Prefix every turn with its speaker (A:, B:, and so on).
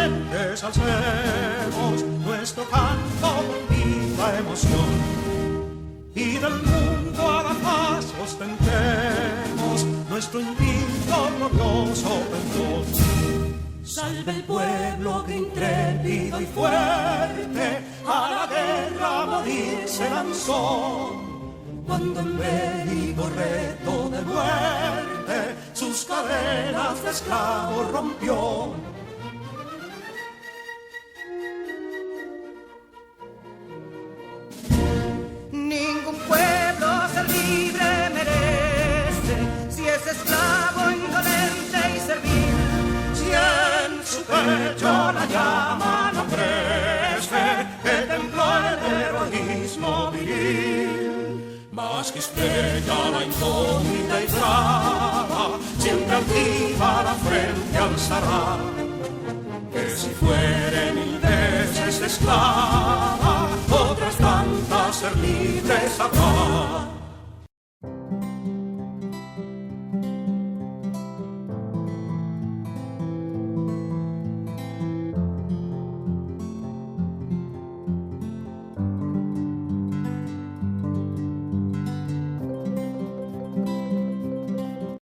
A: gentes alcemos nuestro canto con viva emoción, y del mundo a la paz ostentemos nuestro invicto glorioso pendón. Salve el pueblo que intrépido y fuerte a la guerra a morir se lanzó, cuando en bélico reto de muerte sus cadenas de esclavos rompió.
B: Ningún pueblo ser libre merece si es esclavo, indolente y servil.
A: Si en su pecho la llama no crece, el templo el heroísmo viril, mas que estrella la incógnita y brava, siempre altiva la frente alzará, que si fuere 1000 veces esclava, otras tantas ser libres habrá.